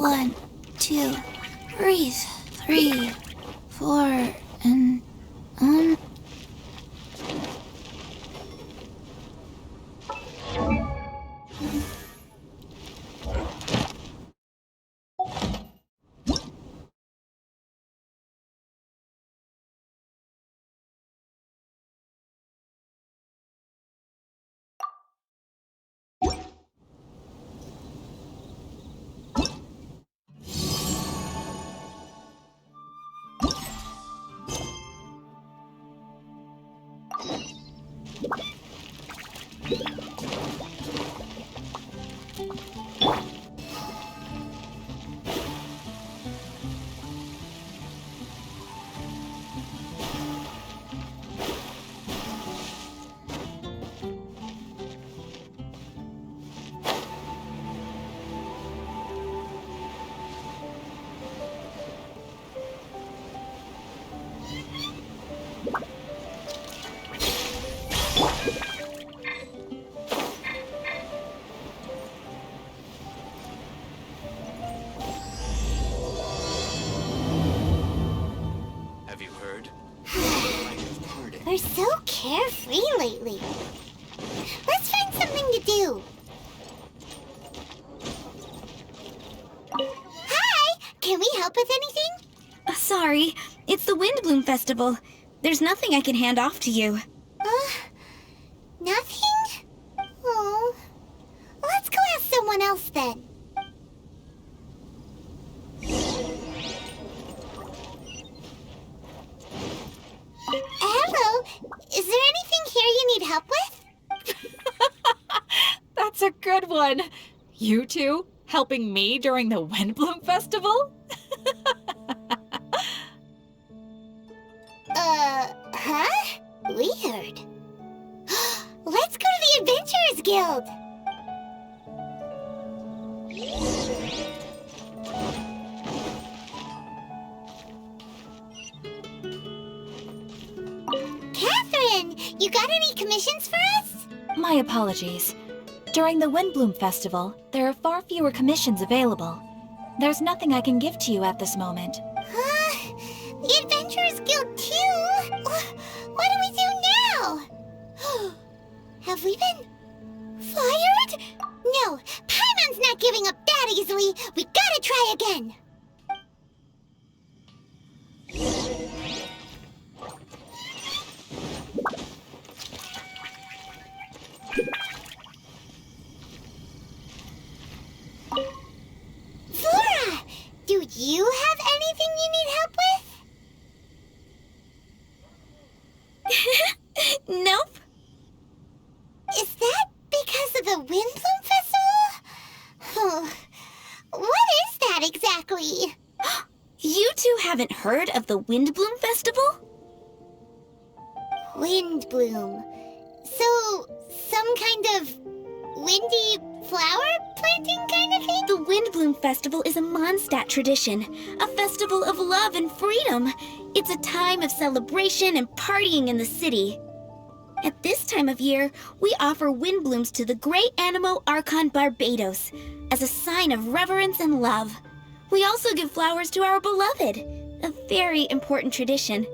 1, 2, breathe. 3, 4, and Have you heard? We're so carefree lately. Let's find something to do. Hi! Can we help with anything? sorry, it's the WindBloom Festival. There's nothing I can hand off to you. Nothing? Oh. Let's go ask someone else then. Hello, is there anything here you need help with? That's a good one. You two helping me during the WindBloom Festival? Huh? Weird. Let's go to the Adventurers Guild. Catherine, you got any commissions for us? My apologies. During the WindBloom Festival, there are far fewer commissions available. There's nothing I can give to you at this moment. The Adventurers Guild too? What do we do now? Have we been fired? No, Paimon's not giving up that easily. We gotta try again. Flora, do you have anything you need help with? Nope. Is that because of the WindBloom Festival? What is that exactly? You two haven't heard of the WindBloom Festival? WindBloom. So, some kind of windy flower planting kind of thing? The WindBloom Festival is a Mondstadt tradition, a festival of love and freedom. It's a time of celebration and partying in the city. At this time of year, we offer windblooms to the great Animo Archon Barbados as a sign of reverence and love. We also give flowers to our beloved, a very important tradition.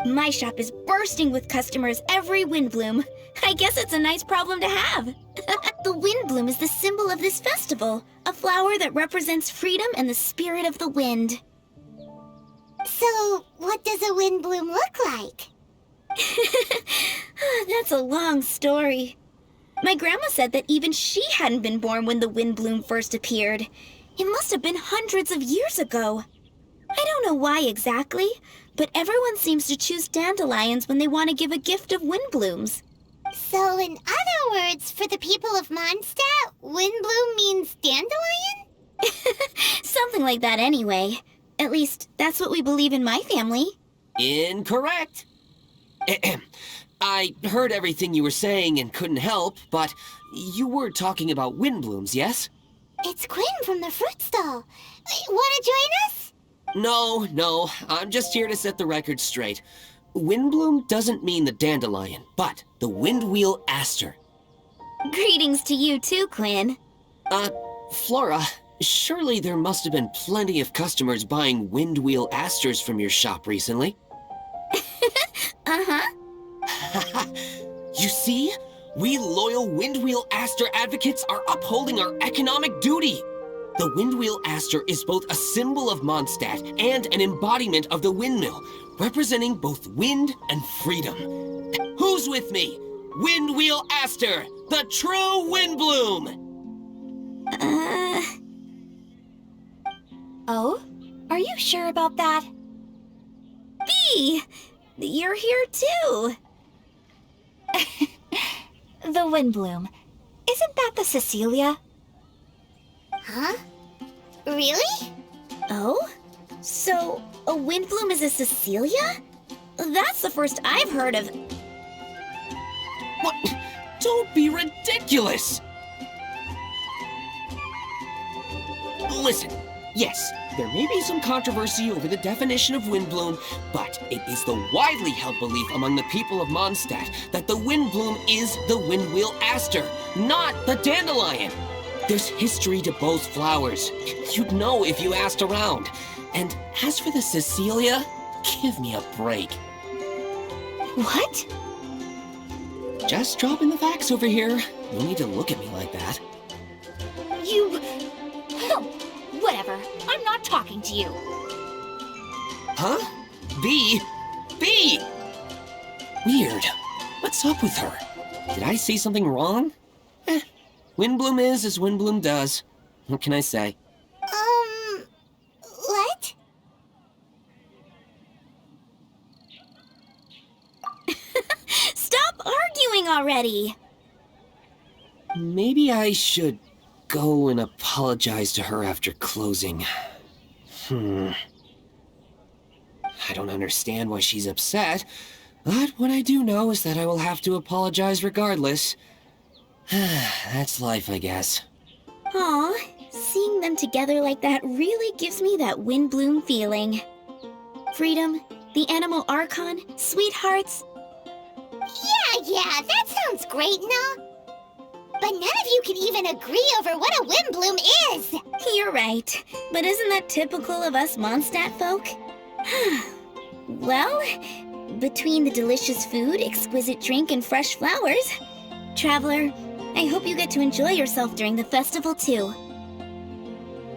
My shop is bursting with customers every windbloom. I guess it's a nice problem to have. The windbloom is the symbol of this festival, a flower that represents freedom and the spirit of the wind. So, what does a windbloom look like? That's a long story. My grandma said that even she hadn't been born when the windbloom first appeared. It must have been hundreds of years ago. I don't know why exactly, but everyone seems to choose dandelions when they want to give a gift of windblooms. So, in other words, for the people of Mondstadt, windbloom means dandelion? Something like that anyway. At least, that's what we believe in my family. Incorrect. I heard everything you were saying and couldn't help, but you were talking about windblooms, yes? It's Quinn from the fruit stall. Want to join us? No, I'm just here to set the record straight. Windbloom doesn't mean the dandelion, but the windwheel aster. Greetings to you too, Quinn. Flora, Surely there must have been plenty of customers buying Windwheel Asters from your shop recently. Uh-huh. You see? We loyal Windwheel Aster advocates are upholding our economic duty. The Windwheel Aster is both a symbol of Mondstadt and an embodiment of the windmill, representing both wind and freedom. Who's with me? Windwheel Aster, the true WindBloom! Oh? Are you sure about that? Bee! You're here too! The WindBloom. Isn't that the Cecilia? Huh? Really? Oh? So, a WindBloom is a Cecilia? That's the first I've heard of. What? Don't be ridiculous! Listen, yes, there may be some controversy over the definition of WindBloom, but it is the widely held belief among the people of Mondstadt that the WindBloom is the Windwheel Aster, not the dandelion. There's history to both flowers. You'd know if you asked around. And as for the Cecilia, give me a break. What? Just dropping the facts over here. No need to look at me like that. You... Oh, whatever. I'm not talking to you. Huh? Bee? Bee! Weird. What's up with her? Did I say something wrong? WindBloom is as WindBloom does. What can I say? What? Stop arguing already! Maybe I should go and apologize to her after closing. I don't understand why she's upset, but what I do know is that I will have to apologize regardless. That's life, I guess. Aw, seeing them together like that really gives me that WindBloom feeling. Freedom, the Animal Archon, sweethearts. Yeah, that sounds great and all. But none of you can even agree over what a WindBloom is! You're right, but isn't that typical of us Mondstadt folk? Well, between the delicious food, exquisite drink, and fresh flowers, Traveler, I hope you get to enjoy yourself during the festival too.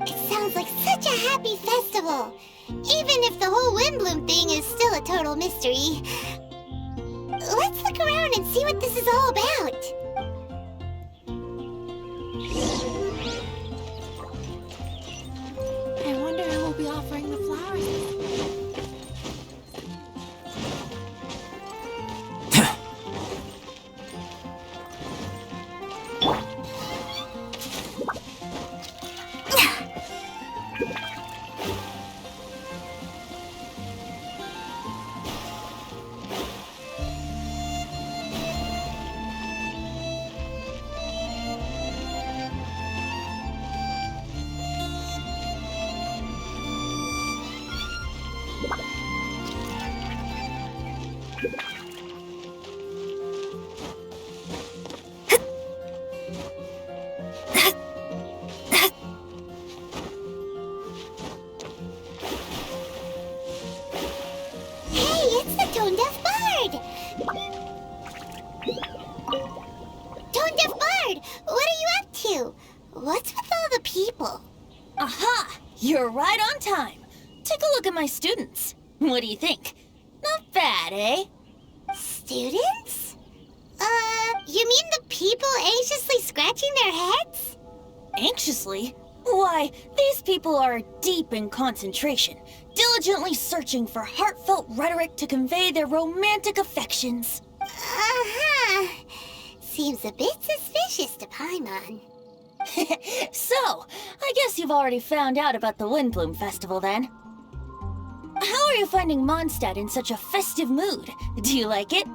It sounds like such a happy festival, even if the whole WindBloom thing is still a total mystery. Let's look around and see what this is all about. I wonder who will be offering the flowers. What's with all the people? Aha! You're right on time. Take a look at my students. What do you think? Not bad, eh? Students? You mean the people anxiously scratching their heads? Anxiously? Why, these people are deep in concentration, diligently searching for heartfelt rhetoric to convey their romantic affections. Uh-huh. Seems a bit suspicious to Paimon. So, I guess you've already found out about the WindBloom Festival then. How are you finding Mondstadt in such a festive mood? Do you like it?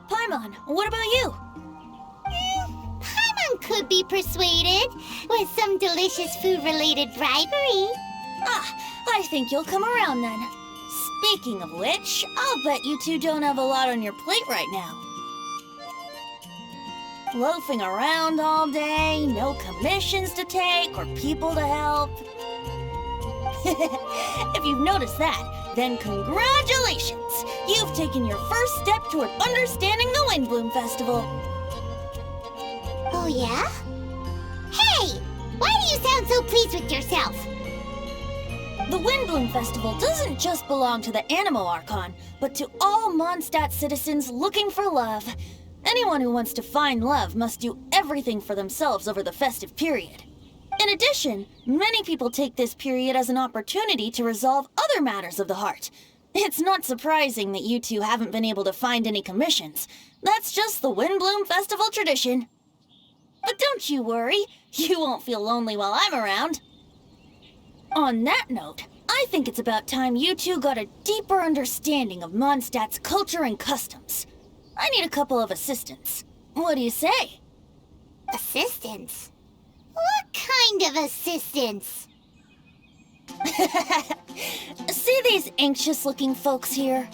Paimon, what about you? Paimon could be persuaded with some delicious food-related bribery. Ah, I think you'll come around then. Speaking of which, I'll bet you two don't have a lot on your plate right now. Loafing around all day, no commissions to take or people to help. If you've noticed that, then congratulations! You've taken your first step toward understanding the WindBloom Festival. Oh, yeah? Hey! Why do you sound so pleased with yourself? The WindBloom Festival doesn't just belong to the Animo Archon, but to all Mondstadt citizens looking for love. Anyone who wants to find love must do everything for themselves over the festive period. In addition, many people take this period as an opportunity to resolve other matters of the heart. It's not surprising that you two haven't been able to find any commissions. That's just the WindBloom Festival tradition. But don't you worry, you won't feel lonely while I'm around. On that note, I think it's about time you two got a deeper understanding of Mondstadt's culture and customs. I need a couple of assistants. What do you say? Assistance? What kind of assistance? See these anxious-looking folks here?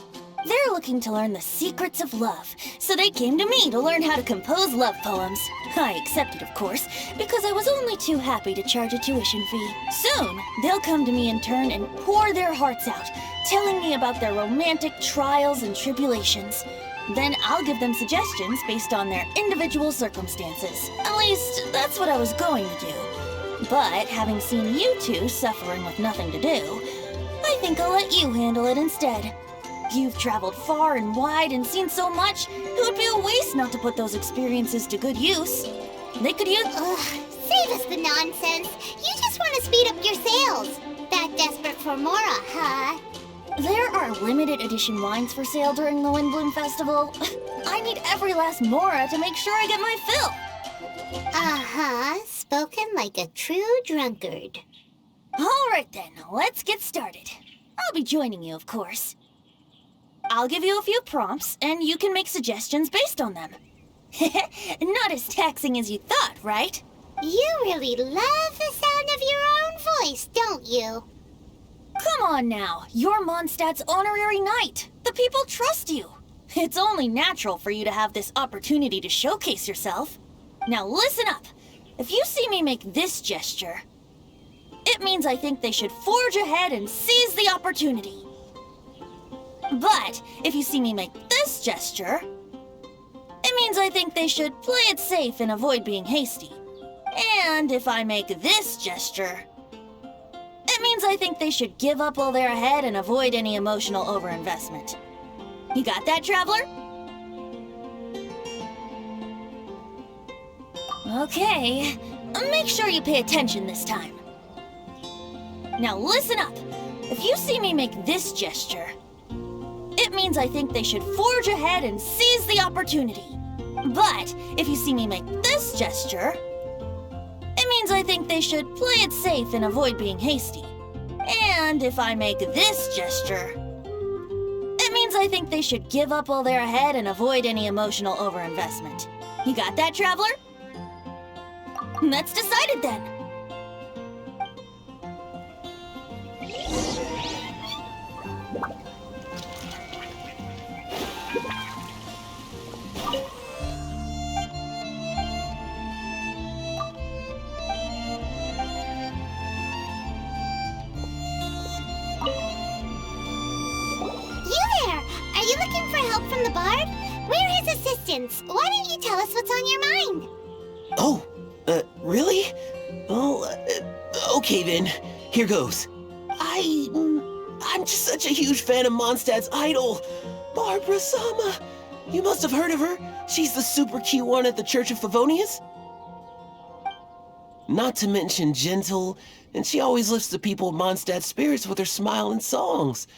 They're looking to learn the secrets of love, so they came to me to learn how to compose love poems. I accepted, of course, because I was only too happy to charge a tuition fee. Soon, they'll come to me in turn and pour their hearts out, telling me about their romantic trials and tribulations. Then I'll give them suggestions based on their individual circumstances. At least, that's what I was going to do. But having seen you two suffering with nothing to do, I think I'll let you handle it instead. You've traveled far and wide and seen so much, it would be a waste not to put those experiences to good use. They could use— Ugh, save us the nonsense. You just want to speed up your sales. That desperate for Mora, huh? There are limited edition wines for sale during the WindBloom Festival. I need every last Mora to make sure I get my fill. Uh-huh, spoken like a true drunkard. All right then, let's get started. I'll be joining you, of course. I'll give you a few prompts, and you can make suggestions based on them. Not as taxing as you thought, right? You really love the sound of your own voice, don't you? Come on now, you're Mondstadt's honorary knight. The people trust you. It's only natural for you to have this opportunity to showcase yourself. Now listen up. If you see me make this gesture, it means I think they should forge ahead and seize the opportunity. But if you see me make this gesture, it means I think they should play it safe and avoid being hasty. And if I make this gesture, it means I think they should give up while they're ahead and avoid any emotional overinvestment. You got that, traveler? Okay, make sure you pay attention this time. Now listen up. If you see me make this gesture, it means I think they should forge ahead and seize the opportunity. But if you see me make this gesture, it means I think they should play it safe and avoid being hasty. And if I make this gesture, it means I think they should give up while they're ahead and avoid any emotional overinvestment. You got that, traveler? That's decided then. Are you looking for help from the bard? We're his assistants. Why don't you tell us what's on your mind? Oh, really? Oh, okay then. Here goes. I'm just such a huge fan of Mondstadt's idol, Barbara Sama. You must have heard of her. She's the super cute one at the Church of Favonius. Not to mention gentle, and she always lifts the people of Mondstadt's spirits with her smile and songs.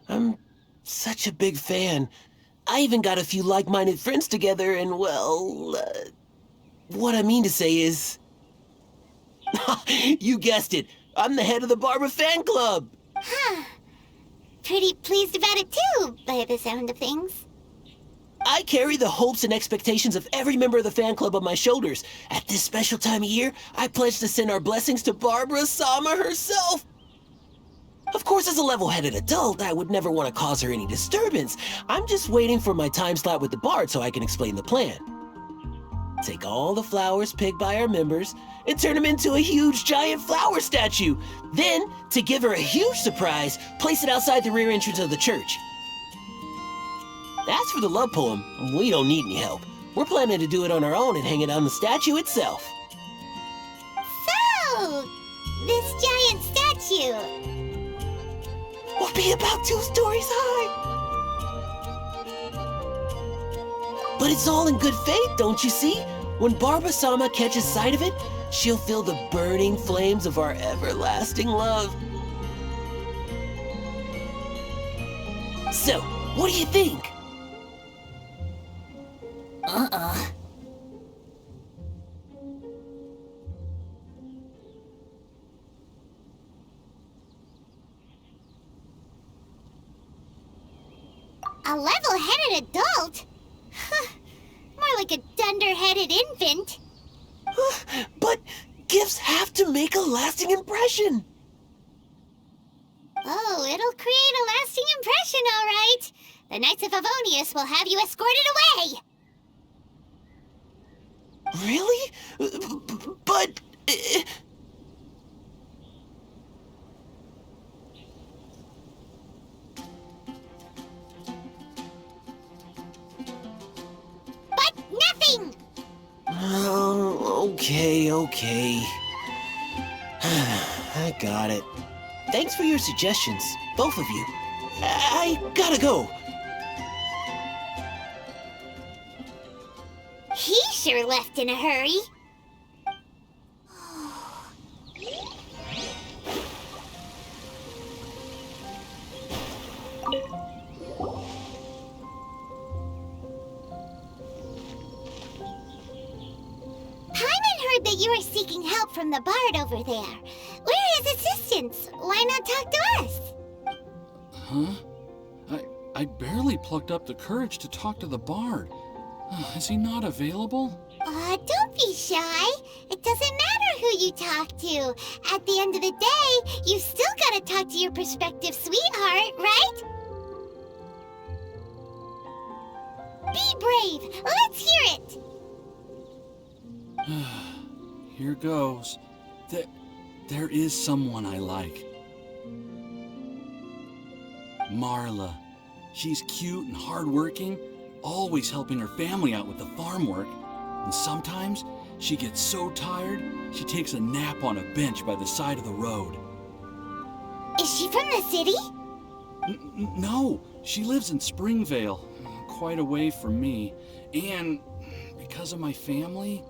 I'm such a big fan. I even got a few like-minded friends together, and well, what I mean to say is... You guessed it. I'm the head of the Barbara fan club. Huh. Pretty pleased about it too, by the sound of things. I carry the hopes and expectations of every member of the fan club on my shoulders. At this special time of year, I pledge to send our blessings to Barbara Sama herself. Of course, as a level-headed adult, I would never want to cause her any disturbance. I'm just waiting for my time slot with the bard so I can explain the plan. take all the flowers picked by our members and turn them into a huge giant flower statue. Then, to give her a huge surprise, place it outside the rear entrance of the church. As for the love poem, we don't need any help. We're planning to do it on our own and hang it on the statue itself. So, this giant statue. Will be about 2 stories high. But it's all in good faith, don't you see? When Barba-sama catches sight of it, she'll feel the burning flames of our everlasting love. So, what do you think? A level-headed adult? More like a dunder-headed infant. But gifts have to make a lasting impression. Oh, it'll create a lasting impression, all right. The Knights of Favonius will have you escorted away. Really? But... But nothing! Oh, okay. I got it. Thanks for your suggestions, both of you. I gotta go. He sure left in a hurry. Heard that you are seeking help from the bard over there. Where is assistance? Why not talk to us? Huh? I barely plucked up the courage to talk to the bard. Is he not available? Don't be shy. It doesn't matter who you talk to. At the end of the day, you still gotta talk to your prospective sweetheart, right? Be brave. Let's hear it. Here goes. There is someone I like. Marla. She's cute and hardworking, always helping her family out with the farm work. And sometimes she gets so tired, she takes a nap on a bench by the side of the road. Is she from the city? No, she lives in Springvale, quite away from me. And because of my family,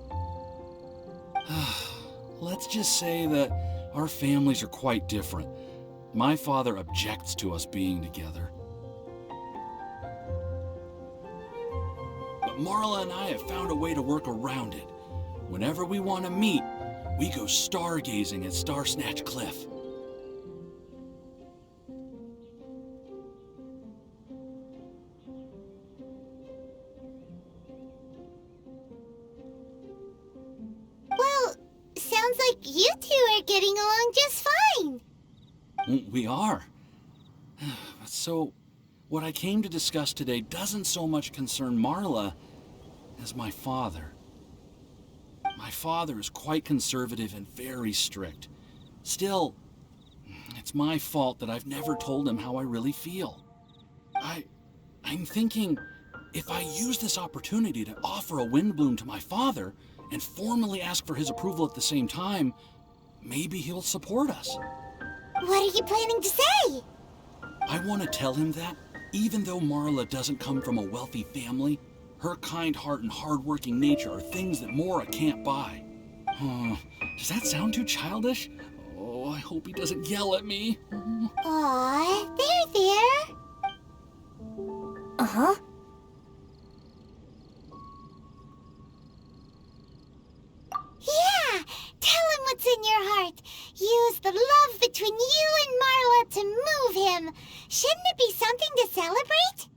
let's just say that our families are quite different. My father objects to us being together. But Marla and I have found a way to work around it. Whenever we want to meet, we go stargazing at Star Snatch Cliff. Well, sounds like you two are getting along just fine. We are. So, what I came to discuss today doesn't so much concern Marla as my father. My father is quite conservative and very strict. Still, it's my fault that I've never told him how I really feel. I'm thinking, if I use this opportunity to offer a WindBloom to my father and formally ask for his approval at the same time, maybe he'll support us. What are you planning to say? I want to tell him that, even though Marla doesn't come from a wealthy family, her kind heart and hardworking nature are things that Mora can't buy. Does that sound too childish? Oh, I hope he doesn't yell at me. Aw, there. Uh-huh. Yeah, tell him what's in your heart. Use the love between you and Marla to move him. Shouldn't it be something to celebrate?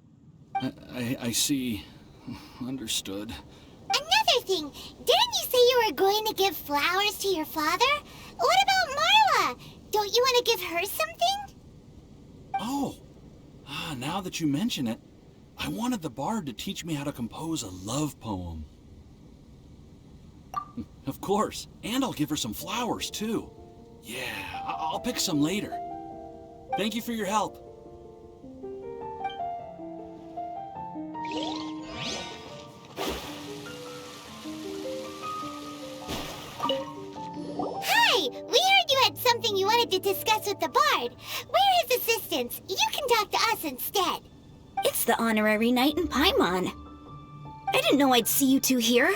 I see. Understood. Another thing, didn't you say you were going to give flowers to your father? What about Marla? Don't you want to give her something? Oh, now that you mention it, I wanted the bard to teach me how to compose a love poem. Of course. And I'll give her some flowers, too. Yeah, I'll pick some later. Thank you for your help. Hi! We heard you had something you wanted to discuss with the bard. We're his assistants. You can talk to us instead. It's the honorary knight in Paimon. I didn't know I'd see you two here.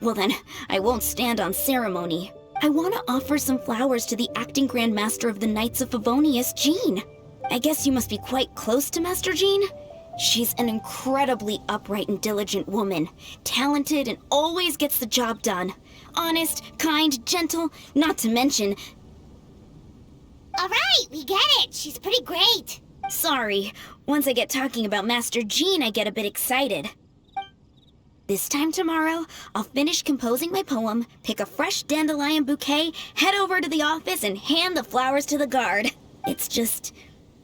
Well then, I won't stand on ceremony. I want to offer some flowers to the acting Grand Master of the Knights of Favonius, Jean. I guess you must be quite close to Master Jean? She's an incredibly upright and diligent woman, talented and always gets the job done. Honest, kind, gentle, not to mention... All right, we get it. She's pretty great. Sorry, once I get talking about Master Jean, I get a bit excited. This time tomorrow, I'll finish composing my poem, pick a fresh dandelion bouquet, head over to the office, and hand the flowers to the guard. It's just...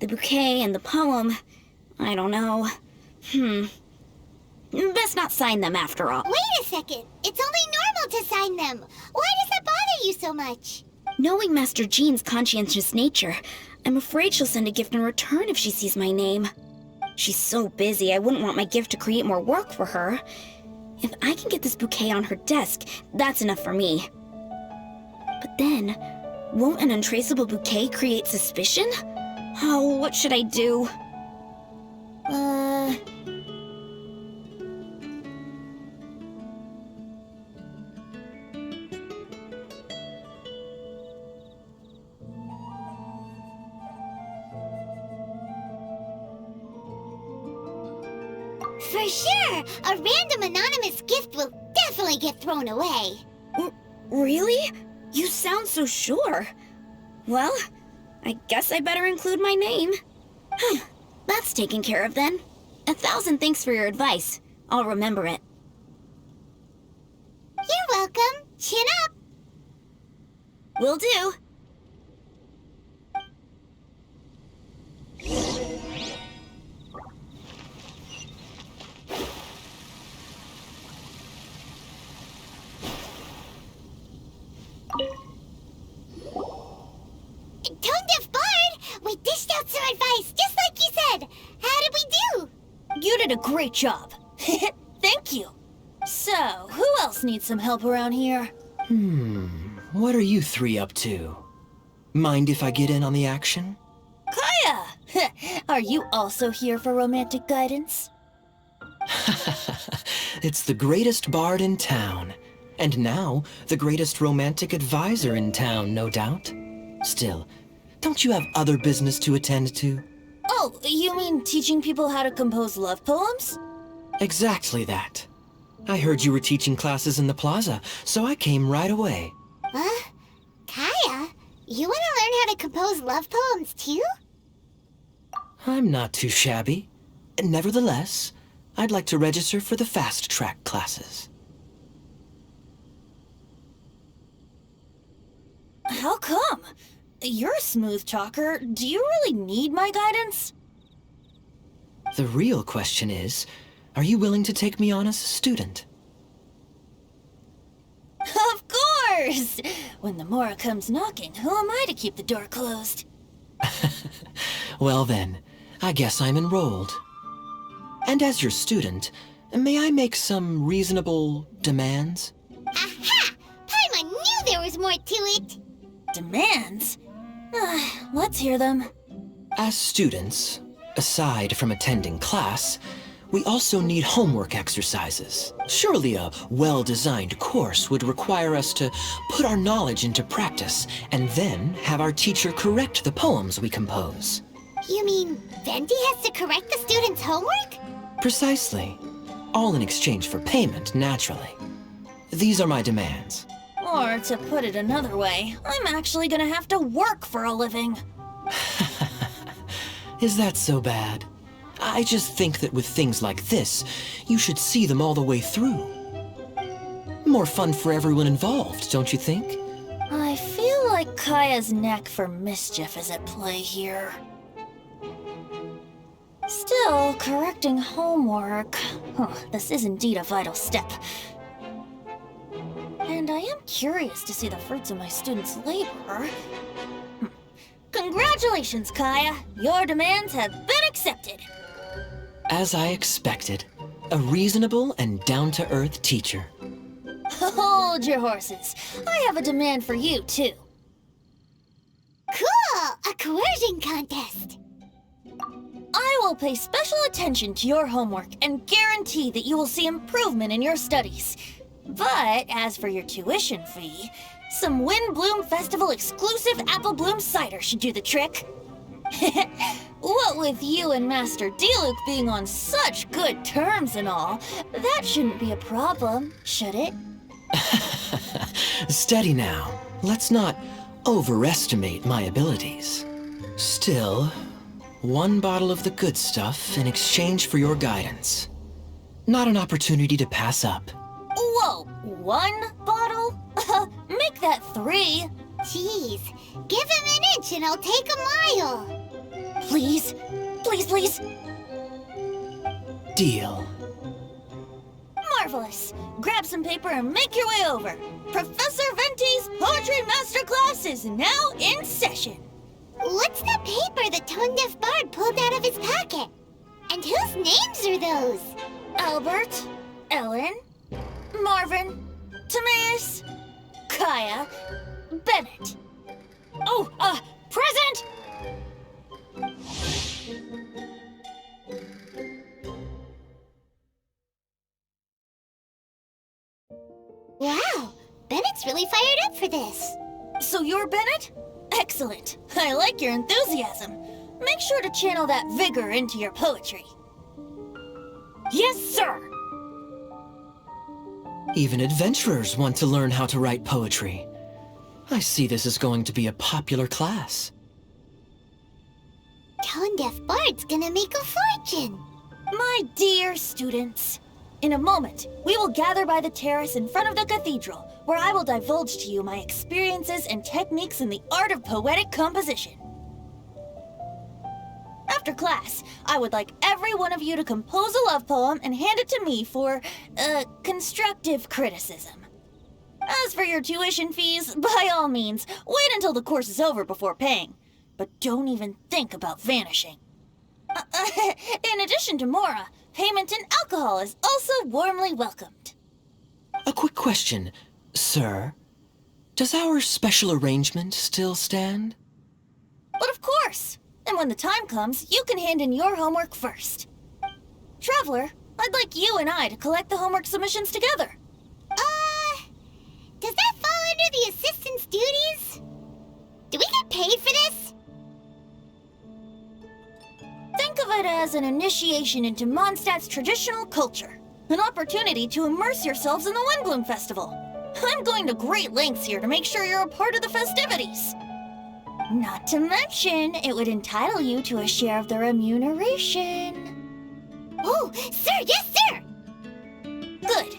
the bouquet and the poem... I don't know. Best not sign them after all. Wait a second. It's only normal to sign them. Why does that bother you so much? Knowing Master Jean's conscientious nature, I'm afraid she'll send a gift in return if she sees my name. She's so busy, I wouldn't want my gift to create more work for her. If I can get this bouquet on her desk, that's enough for me. But then, won't an untraceable bouquet create suspicion? Oh, what should I do? For sure! A random anonymous gift will definitely get thrown away. Really? You sound so sure. Well, I guess I better include my name. That's taken care of then. 1,000 thanks for your advice. I'll remember it. You're welcome. Chin up. Will do. Tone-deaf bard! We dished out some advice, just like you said. How did we do? You did a great job. Thank you. So, who else needs some help around here? What are you three up to? Mind if I get in on the action? Kaya! Are you also here for romantic guidance? It's the greatest bard in town. And now, the greatest romantic advisor in town, no doubt. Still, don't you have other business to attend to? Oh, you mean teaching people how to compose love poems? Exactly that. I heard you were teaching classes in the plaza, so I came right away. Huh? Kaya? You want to learn how to compose love poems too? I'm not too shabby. Nevertheless, I'd like to register for the fast-track classes. How come? You're a smooth talker. Do you really need my guidance? The real question is, are you willing to take me on as a student? Of course! When the Mora comes knocking, who am I to keep the door closed? Well then, I guess I'm enrolled. And as your student, may I make some reasonable demands? Aha! Paimon knew there was more to it! Demands? Let's hear them. As students, aside from attending class, we also need homework exercises. Surely a well-designed course would require us to put our knowledge into practice and then have our teacher correct the poems we compose. You mean Venti has to correct the students' homework? Precisely. All in exchange for payment, naturally. These are my demands. Or, to put it another way, I'm actually gonna have to work for a living. Is that so bad? I just think that with things like this, you should see them all the way through. More fun for everyone involved, don't you think? I feel like Kaya's knack for mischief is at play here. Still, correcting homework... this is indeed a vital step. And And I am curious to see the fruits of my students' labor. Congratulations, Kaya! Your demands have been accepted! As I expected, a reasonable and down-to-earth teacher. Hold your horses. I have a demand for you, too. Cool! A coercion contest! I will pay special attention to your homework and guarantee that you will see improvement in your studies. But as for your tuition fee, some WindBloom Festival exclusive Apple Bloom cider should do the trick. What with you and Master Diluc being on such good terms and all, that shouldn't be a problem, should it? Steady now. Let's not overestimate my abilities. Still, one bottle of the good stuff in exchange for your guidance. Not an opportunity to pass up. Whoa, one bottle? Make that 3. Jeez, give him an inch and I'll take a mile. Please, please, please. Deal. Marvelous. Grab some paper and make your way over. Professor Venti's Poetry Masterclass is now in session. What's the paper the tone-deaf bard pulled out of his pocket? And whose names are those? Albert, Ellen, Marvin, Timaeus, Kaya, Bennett. Oh, present! Wow, Bennett's really fired up for this. So you're Bennett? Excellent. I like your enthusiasm. Make sure to channel that vigor into your poetry. Yes, sir! Even adventurers want to learn how to write poetry. I see this is going to be a popular class. Tone-deaf bard's gonna make a fortune. My dear students, in a moment, we will gather by the terrace in front of the cathedral, where I will divulge to you my experiences and techniques in the art of poetic composition. After class, I would like every one of you to compose a love poem and hand it to me for, constructive criticism. As for your tuition fees, by all means, wait until the course is over before paying. But don't even think about vanishing. In addition to Mora, payment in alcohol is also warmly welcomed. A quick question, sir. Does our special arrangement still stand? But of course! And when the time comes, you can hand in your homework first. Traveler, I'd like you and I to collect the homework submissions together. Does that fall under the assistant's duties? Do we get paid for this? Think of it as an initiation into Mondstadt's traditional culture. An opportunity to immerse yourselves in the WindBloom Festival. I'm going to great lengths here to make sure you're a part of the festivities. Not to mention, it would entitle you to a share of the remuneration. Oh, sir, yes, sir! Good.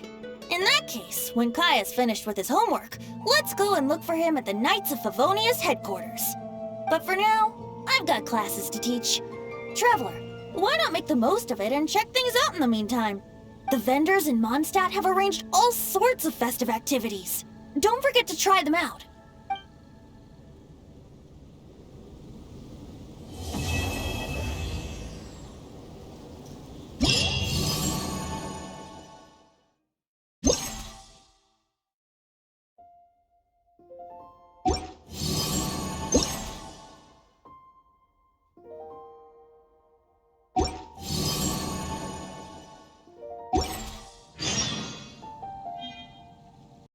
In that case, when Kaya's finished with his homework, let's go and look for him at the Knights of Favonia's headquarters. But for now, I've got classes to teach. Traveler, why not make the most of it and check things out in the meantime? The vendors in Mondstadt have arranged all sorts of festive activities. Don't forget to try them out.